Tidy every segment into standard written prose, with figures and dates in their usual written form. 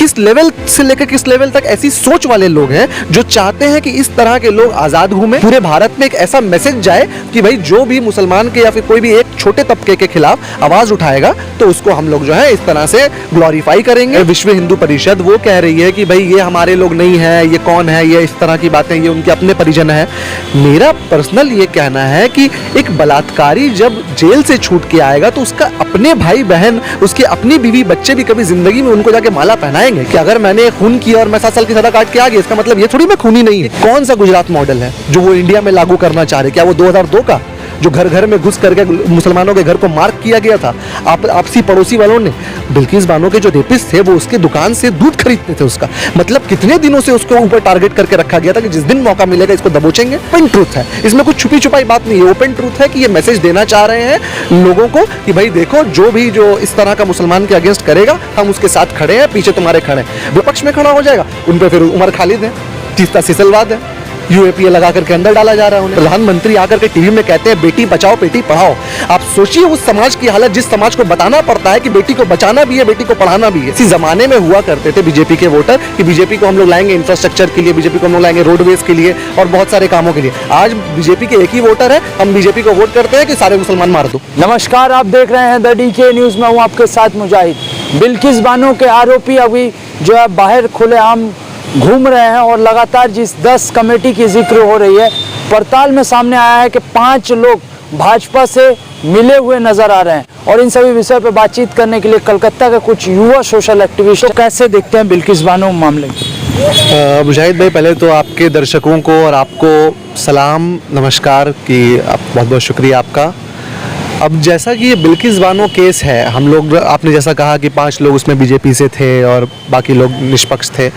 किस लेवल से लेकर किस लेवल तक ऐसी सोच वाले लोग हैं जो चाहते हैं कि इस तरह के लोग आजाद घूमें, पूरे भारत में एक ऐसा मैसेज जाए कि भाई जो भी मुसलमान के या फिर कोई भी एक छोटे तबके के खिलाफ आवाज उठाएगा तो उसको हम लोग जो है इस तरह से ग्लोरीफाई करेंगे। विश्व हिंदू परिषद वो कह रही है कि भाई ये हमारे लोग नहीं है, ये कौन है, ये इस तरह की बातें, ये उनके अपने परिजन है। मेरा पर्सनल ये कहना है कि एक बलात्कारी जब जेल से छूट के आएगा तो उसका अपने भाई बहन, उसके अपनी बीवी बच्चे भी कभी जिंदगी में उनको जाके माला पहनाएंगे कि अगर मैंने खून किया और मैं 7 साल की सजा काट के आ गया इसका मतलब ये थोड़ी मैं खूनी नहीं है। कौन सा गुजरात मॉडल है जो वो इंडिया में लागू करना चाह रहे? क्या वो 2002 का जो घर घर में घुस करके मुसलमानों के घर को मार्क किया गया था? आपसी पड़ोसी वालों ने बिल्किस बानो के जो रेपिस्ट थे वो उसके दुकान से दूध खरीदते थे उसका, मतलब कितने दिनों से उसको ऊपर टारगेट करके रखा गया था कि जिस दिन मौका मिलेगा इसको दबोचेंगे। ओपन ट्रूथ है, इसमें कुछ छुपी छुपाई बात नहीं है। ओपन ट्रूथ है कि ये मैसेज देना चाह रहे हैं लोगों को कि भाई देखो जो भी जो इस तरह का मुसलमान के अगेंस्ट करेगा हम उसके साथ खड़े हैं, पीछे तुम्हारे खड़े हैं। विपक्ष में खड़ा हो जाएगा उन पर फिर उमर खालिद है, तीसरा सिसलवाद है, यूएपीए लगा करके अंदर डाला जा रहा है उन्हें। प्रधानमंत्री आकर के टीवी में कहते हैं बेटी बचाओ बेटी पढ़ाओ। आप सोचिए उस समाज की हालत जिस समाज को बताना पड़ता है कि बेटी को बचाना भी है, बेटी को पढ़ाना भी है। इसी जमाने में हुआ करते थे बीजेपी के वोटर कि बीजेपी को हम लोग लाएंगे इंफ्रास्ट्रक्चर के लिए, बीजेपी को हम लोग लाएंगे रोडवेज के लिए और बहुत सारे कामों के लिए। आज बीजेपी के एक ही वोटर है, हम बीजेपी को वोट करते हैं कि सारे मुसलमान मार दो। नमस्कार, आप देख रहे हैं द डीके न्यूज में हूँ आपके साथ मुजाहिद। बिल्किस बानो के आरोपी अभी जो है बाहर खुलेआम घूम रहे हैं और लगातार जिस 10 कमेटी की जिक्र हो रही है, पड़ताल में सामने आया है कि 5 लोग भाजपा से मिले हुए नजर आ रहे हैं। और इन सभी विषय पर बातचीत करने के लिए कलकत्ता के कुछ युवा सोशल एक्टिविस्ट कैसे देखते हैं बिल्किस बानो मामले? मुजाहिद भाई, पहले तो आपके दर्शकों को और आपको सलाम नमस्कार कि आप बहुत बहुत शुक्रिया आपका। अब जैसा कि ये बिल्किस बानो केस है, हम लोग आपने जैसा कहा कि 5 लोग उसमें बीजेपी से थे और बाकी लोग निष्पक्ष थे,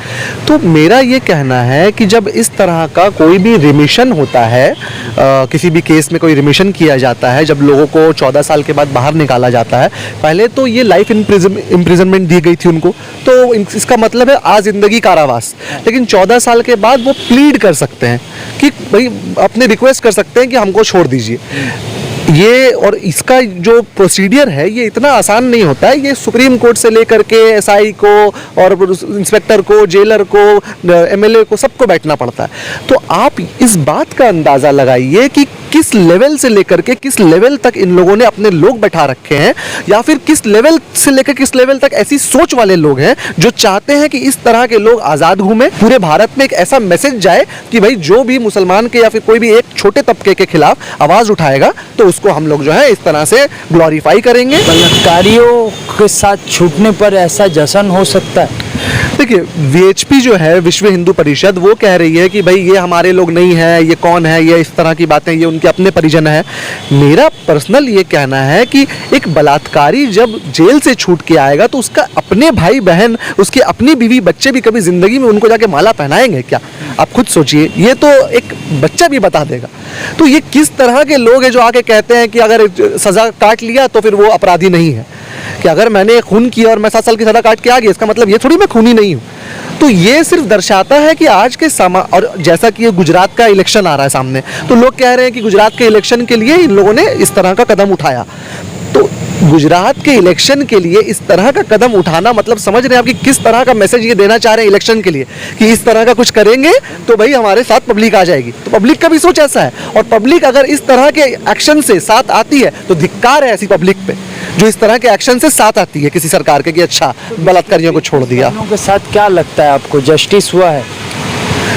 तो मेरा ये कहना है कि जब इस तरह का कोई भी रिमिशन होता है, किसी भी केस में कोई रिमिशन किया जाता है, जब लोगों को 14 साल के बाद बाहर निकाला जाता है, पहले तो ये लाइफ इम्प्रिजनमेंट दी गई थी उनको, तो इसका मतलब है आजिंदगी कारावास। लेकिन 14 साल के बाद वो प्लीड कर सकते हैं कि भाई अपने रिक्वेस्ट कर सकते हैं कि हमको छोड़ दीजिए। ये और इसका जो प्रोसीडियर है ये इतना आसान नहीं होता है। ये सुप्रीम कोर्ट से लेकर के एसआई को और इंस्पेक्टर को, जेलर को, एमएलए को, सबको बैठना पड़ता है। तो आप इस बात का अंदाज़ा लगाइए कि किस लेवल से लेकर के किस लेवल तक इन लोगों ने अपने लोग बैठा रखे हैं, या फिर किस लेवल से लेकर किस लेवल तक ऐसी सोच वाले लोग हैं जो चाहते हैं कि इस तरह के लोग आज़ाद घूमें, पूरे भारत में एक ऐसा मैसेज जाए कि भाई जो भी मुसलमान के या फिर कोई भी एक छोटे तबके के खिलाफ आवाज़ उठाएगा तो उसको हम लोग जो है इस तरह से ग्लोरीफाई करेंगे। बलात्कारियों के साथ छूटने पर ऐसा जश्न हो सकता है? देखिए, वीएचपी जो है, विश्व हिंदू परिषद, वो कह रही है कि भाई ये हमारे लोग नहीं है, ये कौन है, ये इस तरह की बातें, ये उनके अपने परिजन है। मेरा पर्सनल ये कहना है कि एक बलात्कारी जब जेल से छूट के आएगा तो उसका अपने भाई बहन, उसके अपनी बीवी बच्चे भी कभी जिंदगी में उनको जाके माला पहनाएंगे क्या? आप खुद सोचिए, ये तो एक बच्चा भी बता देगा। तो ये किस तरह के लोग हैं जो आके कहते हैं कि अगर सजा काट लिया तो फिर वो अपराधी नहीं है, कि अगर मैंने खून किया और मैं 7 साल की सजा काट के आ गया इसका मतलब ये थोड़ी मैं खूनी नहीं हूँ। तो ये सिर्फ दर्शाता है कि आज के और जैसा कि ये गुजरात का इलेक्शन आ रहा है सामने, तो लोग कह रहे हैं कि गुजरात के इलेक्शन के लिए इन लोगों ने इस तरह का कदम उठाया। तो गुजरात के इलेक्शन के लिए इस तरह का कदम उठाना मतलब समझ रहे हैं आप कि किस तरह का मैसेज ये देना चाह रहे हैं इलेक्शन के लिए, कि इस तरह का कुछ करेंगे तो भाई हमारे साथ पब्लिक आ जाएगी। तो पब्लिक का भी सोच ऐसा है, और पब्लिक अगर इस तरह के एक्शन से साथ आती है तो धिक्कार है ऐसी पब्लिक पे जो इस तरह के एक्शन से साथ आती है किसी सरकार के, कि अच्छा बलात्कारियों को छोड़ दिया। के साथ क्या लगता है आपको, जस्टिस हुआ है?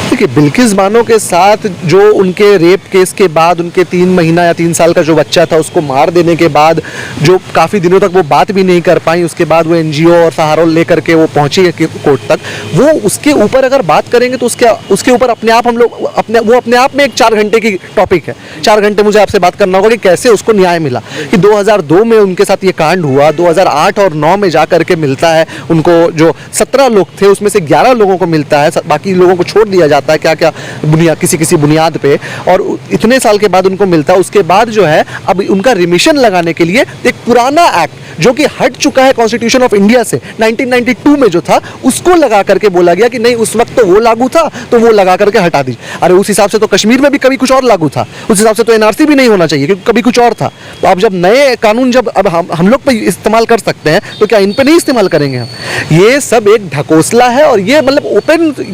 देखिए, बिल्किस बानो के साथ जो उनके रेप केस के बाद उनके 3 महीना या 3 साल का जो बच्चा था उसको मार देने के बाद जो काफ़ी दिनों तक वो बात भी नहीं कर पाई, उसके बाद वो एनजीओ और सहारा लेकर के वो पहुंची कोर्ट तक, वो उसके ऊपर अगर बात करेंगे तो उसके ऊपर अपने आप हम लोग अपने आप में एक 4 घंटे की टॉपिक है। 4 घंटे मुझे आपसे बात करना होगा कि कैसे उसको न्याय मिला, कि 2002 में उनके साथ ये कांड हुआ, 2008 और 9 में जा करके मिलता है उनको, जो 17 लोग थे उसमें से 11 लोगों को मिलता है, बाकी लोगों को छोड़ दिया जाता है, क्या क्या बुनियाद किसी बुनियाद पे, और इतने साल के बाद उनको मिलता है। उसके बाद जो है अब उनका रिमिशन लगाने के लिए एक पुराना एक्ट जो कि हट चुका है कॉन्स्टिट्यूशन ऑफ इंडिया से, 1992 में जो था उसको लगा करके बोला गया कि नहीं उस वक्त तो वो लागू था तो वो लगा करके हटा दीजिए। अरे उस हिसाब से तो कश्मीर में भी कभी कुछ और लागू था, उस हिसाब से तो एनआरसी भी नहीं होना चाहिए क्योंकि कभी कुछ और था। तो अब जब नए कानून जब अब हम लोग पे इस्तेमाल कर सकते हैं तो क्या इन पे नहीं इस्तेमाल करेंगे हम? ये सब एक ढकोसला है और ये मतलब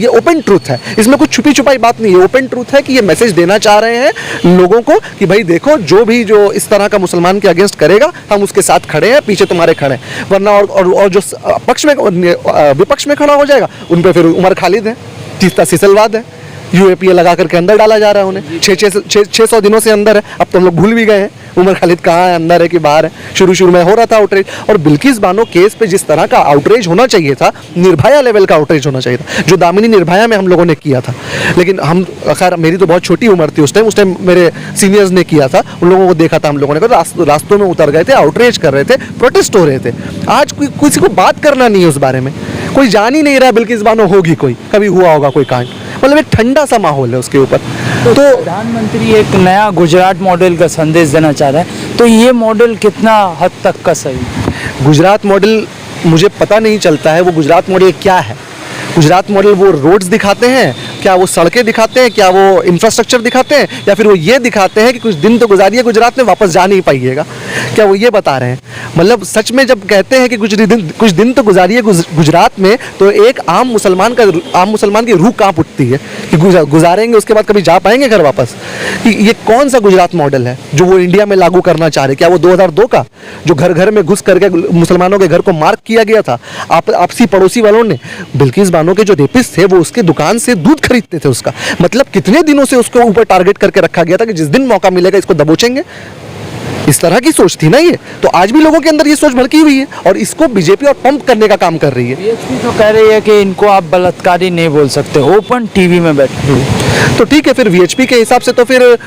ओपन ट्रूथ है, इसमें कुछ छुपी छुपाई बात नहीं है। ओपन ट्रूथ है कि ये मैसेज देना चाह रहे हैं लोगों को कि भाई देखो जो भी जो इस तरह का मुसलमान के अगेंस्ट करेगा हम उसके साथ खड़े हैं, पीछे तुम्हारे खड़े हैं। वरना और जो पक्ष में विपक्ष में खड़ा हो जाएगा उन पे फिर उमर खालिद है, तीस्ता सिसलवाद है, यूएपीए लगा करके अंदर डाला जा रहा है उन्हें। 600 दिनों से अंदर है। अब तो हम लोग भूल भी गए हैं उमर खालिद कहाँ है, अंदर है कि बाहर है। शुरू में हो रहा था आउटरीच, और बिल्किस बानो केस पे जिस तरह का आउटरीच होना चाहिए था, निर्भया लेवल का आउटरीच होना चाहिए था, जो दामिनी निर्भया में हम लोगों ने किया था। लेकिन हम खैर मेरी तो बहुत छोटी उम्र थी उस टाइम मेरे सीनियर्स ने किया था, उन लोगों को देखा था हम लोगों ने, रास्तों में उतर गए थे, आउटरीच कर रहे थे, प्रोटेस्ट हो रहे थे। आज किसी को बात करना नहीं है उस बारे में, कोई जान ही नहीं रहा बिल्किस बानो होगी, कोई कभी हुआ होगा कोई कांड, मतलब एक ठंडा सा माहौल है उसके ऊपर। तो प्रधानमंत्री एक नया गुजरात मॉडल का संदेश देना चाह रहे हैं, तो ये मॉडल कितना हद तक का सही? गुजरात मॉडल मुझे पता नहीं चलता है वो गुजरात मॉडल क्या है। गुजरात मॉडल वो रोड्स दिखाते हैं क्या, वो सड़कें दिखाते हैं क्या, वो इंफ्रास्ट्रक्चर दिखाते हैं, या फिर वो ये दिखाते हैं कि कुछ दिन तो गुजारिए गुजरात में, वापस जा नहीं पाइएगा, क्या वो ये बता रहे हैं? मतलब सच में जब कहते हैं कि कुछ दिन तो गुजारिए गुजरात में, तो एक आम मुसलमान की रूह कांप उठती है कि गुजारेंगे उसके बाद कभी जा पाएंगे घर वापस? कि ये कौन सा गुजरात मॉडल है जो वो इंडिया में लागू करना चाह रहे? क्या वो 2002 का जो घर घर में घुस करके मुसलमानों के घर को मार्क किया गया था आपसी पड़ोसी वालों ने? बिल्किस बानो के जो रेपिस्ट थे वो उसके दुकान से दूध खरीदते थे उसका, मतलब कितने दिनों से उसको ऊपर टारगेट करके रखा गया था कि जिस दिन मौका मिलेगा इसको दबोचेंगे। इस तरह की सोच थी ना ये, तो आज भी लोगों के अंदर ये सोच भड़की हुई है और इसको बीजेपी और पंप करने का काम कर रही है। बीएचपी तो कह रही है कि इनको आप बलात्कारी नहीं बोल सकते, ओपन टीवी में बैठे। तो ठीक है, फिर वीएचपी के हिसाब से तो फिर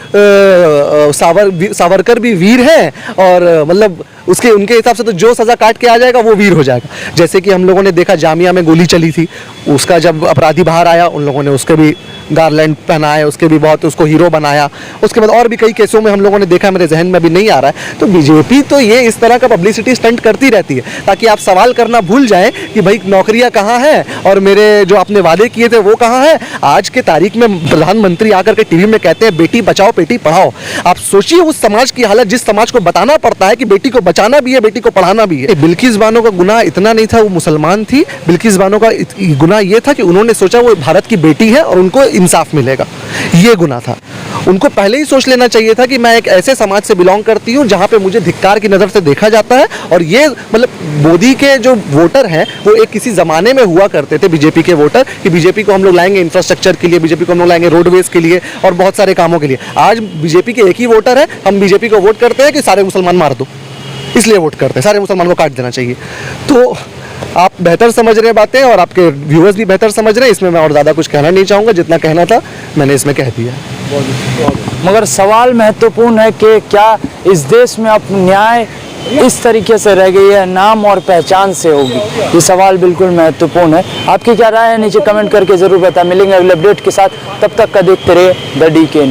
सावरकर भी वीर हैं, और मतलब उनके हिसाब से तो जो सजा काट के आ जाएगा वो वीर हो जाएगा। जैसे कि हम लोगों ने देखा जामिया में गोली चली थी, उसका जब अपराधी बाहर आया उन लोगों ने उसके भी गारलैंड पहनाया, उसके भी बहुत उसको हीरो बनाया। उसके बाद और भी कई केसों में हम लोगों ने देखा, मेरे जहन में अभी नहीं आ रहा है। तो बीजेपी तो ये इस तरह का पब्लिसिटी स्टंट करती रहती है ताकि आप सवाल करना भूल जाएं कि भाई नौकरियां कहाँ हैं और मेरे जो आपने वादे किए थे वो कहाँ हैं। आज के तारीख में प्रधानमंत्री आकर के टीवी में कहते हैं बेटी बचाओ बेटी पढ़ाओ। आप सोचिए उस समाज की हालत, जिस समाज को बताना पड़ता है कि बेटी को बचाना भी है, बेटी को पढ़ाना भी है। बिल्किस बानो का गुनाह इतना नहीं था, वो मुसलमान थी। बिल्किस बानो का गुनाह ये था कि उन्होंने सोचा वो भारत की बेटी है और उनको इंसाफ मिलेगा, ये गुनाह था। उनको पहले ही सोच लेना चाहिए था कि मैं एक ऐसे समाज से बिलोंग करती हूँ जहाँ पे मुझे धिक्कार की नज़र से देखा जाता है। और ये मतलब मोदी के जो वोटर हैं वो एक किसी ज़माने में हुआ करते थे बीजेपी के वोटर, कि बीजेपी को हम लोग लाएंगे इंफ्रास्ट्रक्चर के लिए, बीजेपी को हम लोग लाएंगे रोडवेज के लिए और बहुत सारे कामों के लिए। आज बीजेपी के एक ही वोटर है, हम बीजेपी को वोट करते हैं कि सारे मुसलमान मार दो, इसलिए वोट करते हैं, सारे मुसलमान को काट देना चाहिए। तो आप बेहतर समझ रहे हैं बातें और आपके व्यूअर्स भी बेहतर समझ रहे हैं, इसमें मैं और ज़्यादा कुछ कहना नहीं चाहूँगा, जितना कहना था मैंने इसमें कह दिया। मगर सवाल महत्वपूर्ण है कि क्या इस देश में अब न्याय इस तरीके से रह गई है, नाम और पहचान से होगी? ये सवाल बिल्कुल महत्वपूर्ण है। आपकी क्या राय है नीचे कमेंट करके ज़रूर बताएं। मिलेंगे अगले अपडेट के साथ, तब तक का देखते रहिए द DK न्यूज़।